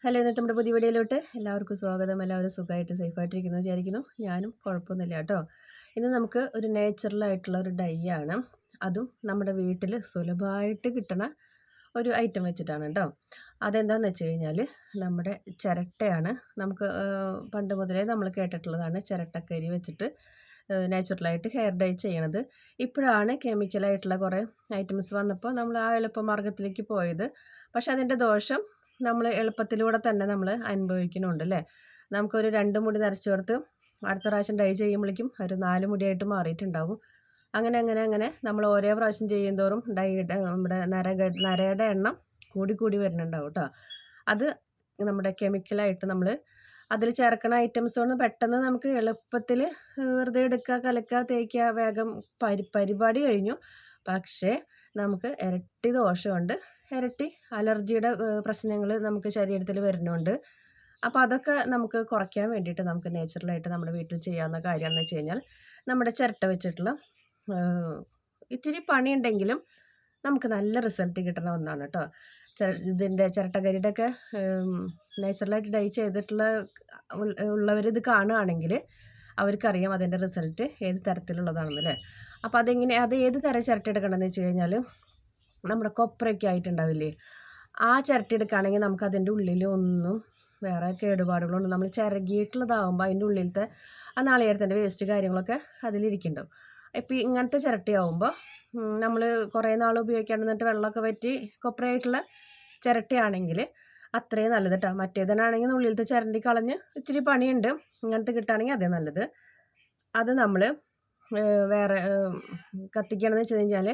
Hello, ഇന്നത്തെ നമ്മുടെ പുതിയ വീഡിയോയിലോട്ട് എല്ലാവർക്കും സ്വാഗതം. എല്ലാവരും സുഖമായിട്ട് സേഫായിട്ടിരിക്കുന്നു വിചാരിക്കുന്നു. ഞാനും കുഴപ്പമൊന്നുമില്ല കേട്ടോ. ഇന്ന് നമുക്ക് ഒരു നാച്ചുറലായിട്ടുള്ള ഒരു ഡൈ ആണ്. അതും നമ്മുടെ വീട്ടിൽ സുലഭമായിട്ട് കിട്ടണ ഒരു ഐറ്റം വെച്ചിട്ടാണ് കേട്ടോ. അതെന്താണെന്ന് വെച്ച് കഴിഞ്ഞാൽ നമ്മുടെ ചിരട്ടയാണ്. നമുക്ക് പണ്ട് മുതലേ നമ്മൾ കേട്ടിട്ടുള്ളതാണ് ചിരട്ടക്കരി വെച്ചിട്ട് നാച്ചുറലായിട്ട് ഹെയർ ഡൈ ചെയ്യണത്. ഇപ്പോഴാണ് കെമിക്കലായിട്ടുള്ള കുറേ ഐറ്റംസ് വന്നപ്പോൾ നമ്മൾ ആ എളുപ്പമാർഗ്ഗത്തിലേക്ക് പോയത്. പക്ഷെ അതിൻ്റെ ദോഷം നമ്മൾ എളുപ്പത്തിലൂടെ തന്നെ നമ്മൾ അനുഭവിക്കുന്നുണ്ട് അല്ലേ. നമുക്കൊരു 2 മുടി നരച്ചു ചേർത്ത് അടുത്ത പ്രാവശ്യം ഡൈ ചെയ്യുമ്പോഴേക്കും ഒരു 4 മുടിയായിട്ട് മാറിയിട്ടുണ്ടാവും. അങ്ങനെ അങ്ങനെ അങ്ങനെ നമ്മൾ ഓരോ പ്രാവശ്യം ചെയ്യുന്തോറും നമ്മുടെ നരയുടെ എണ്ണം കൂടി വരുന്നുണ്ടാവും കേട്ടോ. അത് നമ്മുടെ കെമിക്കലായിട്ട് നമ്മൾ അതിൽ ചേർക്കുന്ന ഐറ്റംസ് കൊണ്ട് പെട്ടെന്ന് നമുക്ക് എളുപ്പത്തിൽ വെറുതെ എടുക്കുക, കലക്കുക, തേക്കുക, വേഗം പരിപാടി കഴിഞ്ഞു. പക്ഷേ നമുക്ക് ഇരട്ടി ദോഷമുണ്ട്, ഇരട്ടി അലർജിയുടെ പ്രശ്നങ്ങൾ നമുക്ക് ശരീരത്തിൽ വരുന്നുണ്ട്. അപ്പോൾ അതൊക്കെ നമുക്ക് കുറയ്ക്കാൻ വേണ്ടിയിട്ട് നമുക്ക് നാച്ചുറലായിട്ട് നമ്മുടെ വീട്ടിൽ ചെയ്യാവുന്ന കാര്യമെന്ന് വെച്ച് കഴിഞ്ഞാൽ നമ്മുടെ ചിരട്ട വെച്ചിട്ടുള്ള ഇത്തിരി പണിയുണ്ടെങ്കിലും നമുക്ക് നല്ല റിസൾട്ട് കിട്ടുന്ന ഒന്നാണ് കേട്ടോ. ഇതിൻ്റെ ചിരട്ടക്കരിയുടെ ഒക്കെ നാച്ചുറലായിട്ട് ഡൈ ചെയ്തിട്ടുള്ള ഉള്ളവരിത് കാണുകയാണെങ്കിൽ അവർക്കറിയാം അതിൻ്റെ റിസൾട്ട് ഏത് തരത്തിലുള്ളതാണെന്നല്ലേ. അപ്പോൾ അത് ഏത് തരം ചിരട്ട എടുക്കണമെന്ന് വെച്ച് കഴിഞ്ഞാൽ നമ്മുടെ കൊപ്രയൊക്കെ ആയിട്ടുണ്ടാവില്ലേ, ആ ചിരട്ട എടുക്കുകയാണെങ്കിൽ നമുക്ക് അതിൻ്റെ ഉള്ളിൽ ഒന്നും വേറെ കേടുപാടുകളൊന്നും നമ്മൾ ചിരകിയിട്ടുള്ളതാകുമ്പോൾ അതിൻ്റെ ഉള്ളിലത്തെ ആ നാളികേരത്തിൻ്റെ വേസ്റ്റ് കാര്യങ്ങളൊക്കെ അതിലിരിക്കുന്നുണ്ടാവും. ഇപ്പം ഇങ്ങനത്തെ ചിരട്ടയാവുമ്പോൾ നമ്മൾ കുറേ നാൾ ഉപയോഗിക്കാണ്ടിരുന്നിട്ട് വെള്ളമൊക്കെ വറ്റി കൊപ്രയായിട്ടുള്ള ചിരട്ടയാണെങ്കിൽ അത്രയും നല്ലത് കേട്ടോ. മറ്റേതിനാണെങ്കിൽ ഉള്ളിലത്തെ ചിരണ്ടി കളഞ്ഞ് ഇച്ചിരി പണിയുണ്ട്. ഇങ്ങനത്തെ കിട്ടുകയാണെങ്കിൽ അതേ നല്ലത്. അത് നമ്മൾ വേറെ കത്തിക്കണമെന്ന് വെച്ച് കഴിഞ്ഞാൽ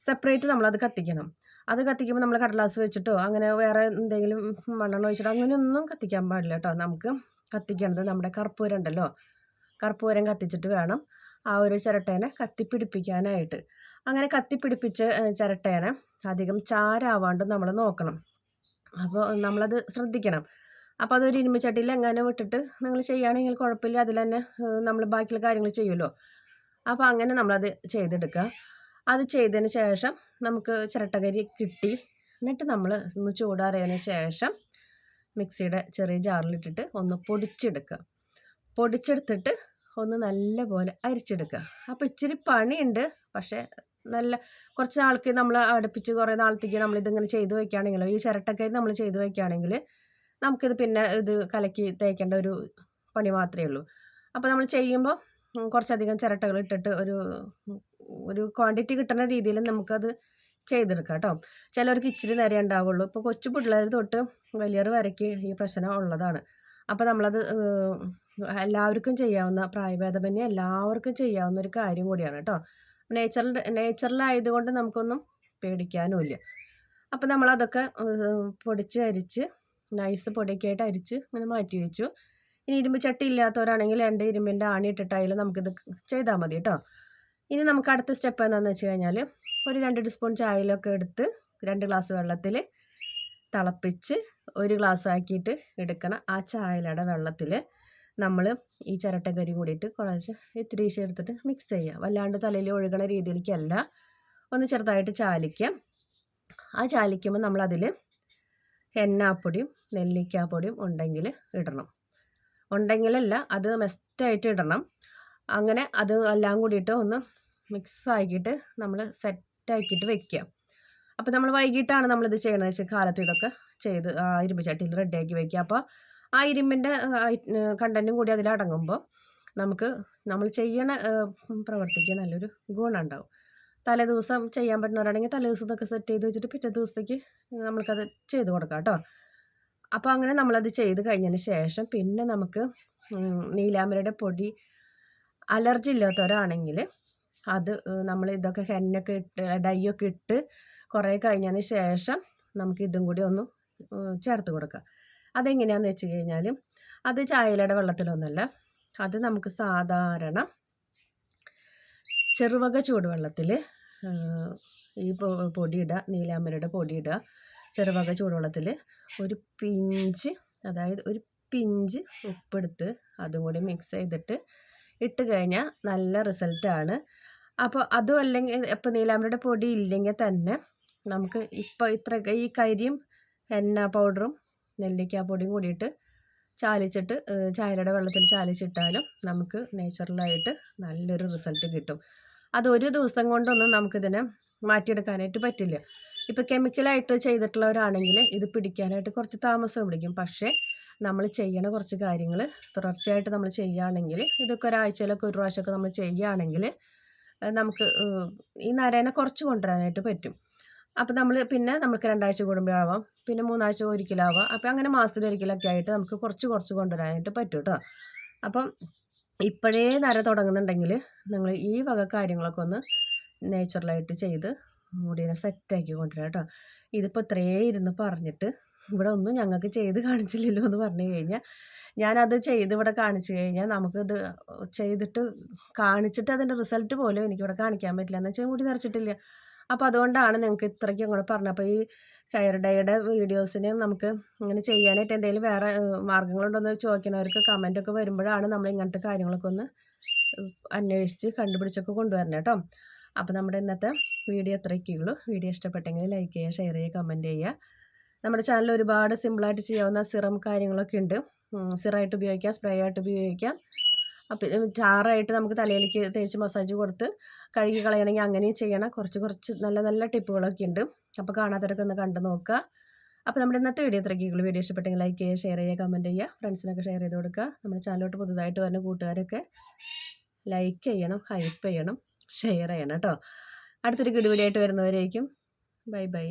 സെപ്പറേറ്റ് നമ്മളത് കത്തിക്കണം. അത് കത്തിക്കുമ്പോൾ നമ്മൾ കടലാസ് വെച്ചിട്ടോ അങ്ങനെ വേറെ എന്തെങ്കിലും മണ്ണെണ്ണ ഒഴിച്ചിട്ടോ അങ്ങനെയൊന്നും കത്തിക്കാൻ പാടില്ല കേട്ടോ. നമുക്ക് കത്തിക്കേണ്ടത് നമ്മുടെ കർപ്പൂരം ഉണ്ടല്ലോ, കർപ്പൂരം കത്തിച്ചിട്ട് വേണം ആ ഒരു ചിരട്ടേനെ കത്തിപ്പിടിപ്പിക്കാനായിട്ട്. അങ്ങനെ കത്തിപ്പിടിപ്പിച്ച് ചിരട്ടേനെ അധികം ചാരാവാണ്ട് നമ്മൾ നോക്കണം. അപ്പോൾ നമ്മളത് ശ്രദ്ധിക്കണം. അപ്പോൾ അതൊരു ഇരുമ്പ് ചട്ടിയിൽ എങ്ങനെ വിട്ടിട്ട് നിങ്ങൾ ചെയ്യുകയാണെങ്കിൽ കുഴപ്പമില്ല, അതിൽ തന്നെ നമ്മൾ ബാക്കിയുള്ള കാര്യങ്ങൾ ചെയ്യുമല്ലോ. അപ്പോൾ അങ്ങനെ നമ്മളത് ചെയ്തെടുക്കുക. അത് ചെയ്തതിന് ശേഷം നമുക്ക് ചിരട്ടക്കരി കിട്ടി. എന്നിട്ട് നമ്മൾ ഒന്ന് ചൂടാറിയതിന് ശേഷം മിക്സിയുടെ ചെറിയ ജാറിലിട്ടിട്ട് ഒന്ന് പൊടിച്ചെടുക്കുക. പൊടിച്ചെടുത്തിട്ട് ഒന്ന് നല്ല പോലെ അരിച്ചെടുക്കുക. അപ്പോൾ ഇച്ചിരി പണിയുണ്ട്, പക്ഷേ കുറച്ച് നാൾക്ക് നമ്മൾ അടുപ്പിച്ച് കുറേ നാളത്തേക്ക് നമ്മളിതിങ്ങനെ ചെയ്ത് വയ്ക്കുകയാണെങ്കിലോ, ഈ ചിരട്ടക്കരി നമ്മൾ ചെയ്ത് വയ്ക്കുകയാണെങ്കിൽ നമുക്കിത് പിന്നെ ഇത് കലക്കി തേക്കേണ്ട ഒരു പണി മാത്രമേ ഉള്ളൂ. അപ്പോൾ നമ്മൾ ചെയ്യുമ്പോൾ കുറച്ചധികം ചിരട്ടകൾ ഇട്ടിട്ട് ഒരു ക്വാണ്ടിറ്റി കിട്ടുന്ന രീതിയിൽ നമുക്കത് ചെയ്തെടുക്കാം കേട്ടോ. ചിലവർക്ക് ഇച്ചിരി നേരം ഉണ്ടാവുള്ളൂ. ഇപ്പോൾ കൊച്ചു പിള്ളേർ തൊട്ട് വലിയവർ വരയ്ക്ക് ഈ പ്രശ്നം ഉള്ളതാണ്. അപ്പോൾ നമ്മളത് എല്ലാവർക്കും ചെയ്യാവുന്ന, പ്രായഭേദമന്യേ എല്ലാവർക്കും ചെയ്യാവുന്ന ഒരു കാര്യം കൂടിയാണ് കേട്ടോ. നേച്ചറലായതുകൊണ്ട് നമുക്കൊന്നും പേടിക്കാനുമില്ല. അപ്പോൾ നമ്മളതൊക്കെ പൊടിച്ച് അരിച്ച് നൈസ് പൊടിയൊക്കെ ആയിട്ട് അരിച്ച് ഇങ്ങനെ മാറ്റി വെച്ചു. ഇനി ഇരുമ്പ് ചട്ടി ഇല്ലാത്തവരാണെങ്കിൽ 2 ഇരുമ്പിൻ്റെ ആണി ഇട്ടിട്ടായാലും നമുക്കിത് ചെയ്താൽ മതി കേട്ടോ. ഇനി നമുക്ക് അടുത്ത സ്റ്റെപ്പ് എന്താണെന്ന് വെച്ച് കഴിഞ്ഞാൽ ഒരു 2 ടീസ്പൂൺ ചായയിലൊക്കെ എടുത്ത് 2 ഗ്ലാസ് വെള്ളത്തിൽ തിളപ്പിച്ച് 1 ഗ്ലാസ് ആക്കിയിട്ട് എടുക്കണം. ആ ചായയുടെ വെള്ളത്തിൽ നമ്മൾ ഈ ചിരട്ടക്കരി കൂടിയിട്ട് കുറച്ച് ഇത്തിരി എടുത്തിട്ട് മിക്സ് ചെയ്യുക. വല്ലാണ്ട് തലയിൽ ഒഴുകണ രീതിയിലേക്കല്ല, ഒന്ന് ചെറുതായിട്ട് ചാലിക്കുക. ആ ചാലിക്കുമ്പോൾ നമ്മളതിൽ ഹെന്നാപ്പൊടിയും നെല്ലിക്കാപ്പൊടിയും ഉണ്ടെങ്കിൽ ഇടണം. ഉണ്ടെങ്കിലല്ല, അത് മസ്റ്റായിട്ട് ഇടണം. അങ്ങനെ അത് എല്ലാം കൂടിയിട്ട് ഒന്ന് മിക്സ് ആക്കിയിട്ട് നമ്മൾ സെറ്റാക്കിയിട്ട് വെക്കുക. അപ്പോൾ നമ്മൾ വൈകിട്ടാണ് നമ്മളിത് ചെയ്യണമെന്ന് വെച്ചാൽ കാലത്ത് ഇതൊക്കെ ചെയ്ത് ആ ഇരുമ്പ് ചട്ടിയിൽ റെഡിയാക്കി വയ്ക്കുക. അപ്പോൾ ആ ഇരുമ്പിൻ്റെ കണ്ടൻറ്റും കൂടി അതിലടങ്ങുമ്പോൾ നമ്മൾ ചെയ്യണ പ്രവർത്തിക്ക് നല്ലൊരു ഗുണം ഉണ്ടാവും. തലേ ദിവസം ചെയ്യാൻ പറ്റുന്നവരാണെങ്കിൽ തലേ ദിവസം ഇതൊക്കെ സെറ്റ് ചെയ്ത് വെച്ചിട്ട് പിറ്റേ ദിവസത്തേക്ക് നമ്മൾക്കത് ചെയ്ത് കൊടുക്കാം കേട്ടോ. അപ്പോൾ അങ്ങനെ നമ്മളത് ചെയ്ത് കഴിഞ്ഞതിന് ശേഷം പിന്നെ നമുക്ക് നീലാമ്പരയുടെ പൊടി അലർജി ഇല്ലാത്തവരാണെങ്കിൽ അത് നമ്മൾ ഇതൊക്കെ ഹെന്നൊക്കെ ഇട്ട് ഡൈയൊക്കെ ഇട്ട് കുറേ കഴിഞ്ഞതിന് ശേഷം നമുക്ക് ഇതും കൂടി ഒന്ന് ചേർത്ത് കൊടുക്കുക. അതെങ്ങനെയാണെന്ന് വെച്ച് കഴിഞ്ഞാൽ അത് ചായയിലയുടെ വെള്ളത്തിലൊന്നുമല്ല, അത് നമുക്ക് സാധാരണ ചെറുവക ചൂടുവെള്ളത്തിൽ ഈ പൊടിയിടുക, നീലാമ്പരയുടെ പൊടിയിടുക. ചെറുവക ചൂടുവെള്ളത്തിൽ ഒരു പിഞ്ച് ഉപ്പെടുത്ത് അതും കൂടി മിക്സ് ചെയ്തിട്ട് ഇട്ട് കഴിഞ്ഞാൽ നല്ല റിസൾട്ടാണ്. അപ്പോൾ അതും അല്ലെങ്കിൽ ഇപ്പോൾ നീലാമ്പരയുടെ പൊടി ഇല്ലെങ്കിൽ തന്നെ നമുക്ക് ഇപ്പോൾ ഈ കരിയും ഹെന്ന പൗഡറും നെല്ലിക്കാപ്പൊടിയും കൂടിയിട്ട് ചാലിച്ചിട്ട് ചായയുടെ വെള്ളത്തിൽ ചാലിച്ചിട്ടാലും നമുക്ക് നേച്ചുറലായിട്ട് നല്ലൊരു റിസൾട്ട് കിട്ടും. അത് ഒരു ദിവസം കൊണ്ടൊന്നും നമുക്കിതിനെ മാറ്റിയെടുക്കാനായിട്ട് പറ്റില്ല. ഇപ്പോൾ കെമിക്കലായിട്ട് ചെയ്തിട്ടുള്ളവരാണെങ്കിൽ ഇത് പിടിക്കാനായിട്ട് കുറച്ച് താമസം പിടിക്കും. പക്ഷേ നമ്മൾ ചെയ്യണ കുറച്ച് കാര്യങ്ങൾ തുടർച്ചയായിട്ട് നമ്മൾ ചെയ്യുകയാണെങ്കിൽ, ഇതൊക്കെ ഒരാഴ്ചയിലൊക്കെ ഒരു പ്രാവശ്യമൊക്കെ നമ്മൾ ചെയ്യുകയാണെങ്കിൽ നമുക്ക് ഈ നരേനെ കുറച്ച് കൊണ്ടുവരാനായിട്ട് പറ്റും. അപ്പോൾ പിന്നെ നമുക്ക് 2 ആഴ്ച കൂടുമ്പോഴാവാം, പിന്നെ 3 ആഴ്ച ഒരിക്കലാവാം. അപ്പോൾ അങ്ങനെ മാസത്തിലൊരിക്കലൊക്കെ ആയിട്ട് നമുക്ക് കുറച്ച് കൊണ്ടുവരാനായിട്ട് പറ്റും കേട്ടോ. അപ്പം ഇപ്പോഴേ നര തുടങ്ങുന്നുണ്ടെങ്കിൽ നിങ്ങൾ ഈ വക കാര്യങ്ങളൊക്കെ ഒന്ന് നേച്ചുറലായിട്ട് ചെയ്ത് മുടിയെ സെറ്റാക്കി കൊണ്ടുവരാം കേട്ടോ. ഇതിപ്പോൾ ഇത്രയേ ഇരുന്ന് പറഞ്ഞിട്ട് ഇവിടെ ഒന്നും ഞങ്ങൾക്ക് ചെയ്ത് കാണിച്ചില്ലല്ലോ എന്ന് പറഞ്ഞു കഴിഞ്ഞാൽ, ഞാനത് ചെയ്ത് ഇവിടെ കാണിച്ചു കഴിഞ്ഞാൽ നമുക്കിത് ചെയ്തിട്ട് കാണിച്ചിട്ട് അതിൻ്റെ റിസൾട്ട് പോലും എനിക്കിവിടെ കാണിക്കാൻ പറ്റില്ല. എന്ന് വെച്ചാൽ മുടി നരച്ചിട്ടില്ല. അപ്പോൾ അതുകൊണ്ടാണ് നിങ്ങൾക്ക് ഇത്രയ്ക്കും അങ്ങോട്ട് പറഞ്ഞത്. അപ്പോൾ ഈ ഹെയർ ഡൈയുടെ വീഡിയോസിന് നമുക്ക് ഇങ്ങനെ ചെയ്യാനായിട്ട് എന്തെങ്കിലും വേറെ മാർഗ്ഗങ്ങളുണ്ടോയെന്ന് ചോദിക്കുന്നവർക്ക് കമൻറ്റൊക്കെ വരുമ്പോഴാണ് നമ്മൾ ഇങ്ങനത്തെ കാര്യങ്ങളൊക്കെ ഒന്ന് അന്വേഷിച്ച് കണ്ടുപിടിച്ചൊക്കെ കൊണ്ടുവരണം കേട്ടോ. അപ്പോൾ നമ്മുടെ ഇന്നത്തെ വീഡിയോ ഇത്രയൊക്കെയുള്ളൂ. വീഡിയോ ഇഷ്ടപ്പെട്ടെങ്കിൽ ലൈക്ക് ചെയ്യുക, ഷെയർ ചെയ്യുക, കമൻറ്റ് ചെയ്യുക. നമ്മുടെ ചാനലിൽ ഒരുപാട് സിമ്പിളായിട്ട് ചെയ്യാവുന്ന സിറം കാര്യങ്ങളൊക്കെ ഉണ്ട്. സിറായിട്ട് ഉപയോഗിക്കാം, സ്പ്രേ ആയിട്ട് ഉപയോഗിക്കാം. അപ്പം ചാറായിട്ട് നമുക്ക് തലയിലേക്ക് തേച്ച് മസാജ് കൊടുത്ത് കഴുകി കളയണമെങ്കിൽ അങ്ങനെയും ചെയ്യണം. കുറച്ച് നല്ല നല്ല ടിപ്പുകളൊക്കെ ഉണ്ട്. അപ്പോൾ കാണാത്തവരൊക്കെ ഒന്ന് കണ്ടു നോക്കുക. അപ്പോൾ നമ്മുടെ ഇന്നത്തെ വീഡിയോ ഇത്രയൊക്കെയുള്ളൂ. വീഡിയോ ഇഷ്ടപ്പെട്ടെങ്കിൽ ലൈക്ക് ചെയ്യുക, ഷെയർ ചെയ്യുക, കമൻറ്റ് ചെയ്യുക, ഫ്രണ്ട്സിനൊക്കെ ഷെയർ ചെയ്ത് കൊടുക്കുക. നമ്മുടെ ചാനലിലോട്ട് പുതുതായിട്ട് വരുന്ന കൂട്ടുകാരൊക്കെ ലൈക്ക് ചെയ്യണം, ഹൈപ്പ് ചെയ്യണം, ഷെയർ ചെയ്യണം കേട്ടോ. അടുത്തൊരു വീഡിയോ ആയിട്ട് വരുന്നവരേക്കും ബൈ ബൈ.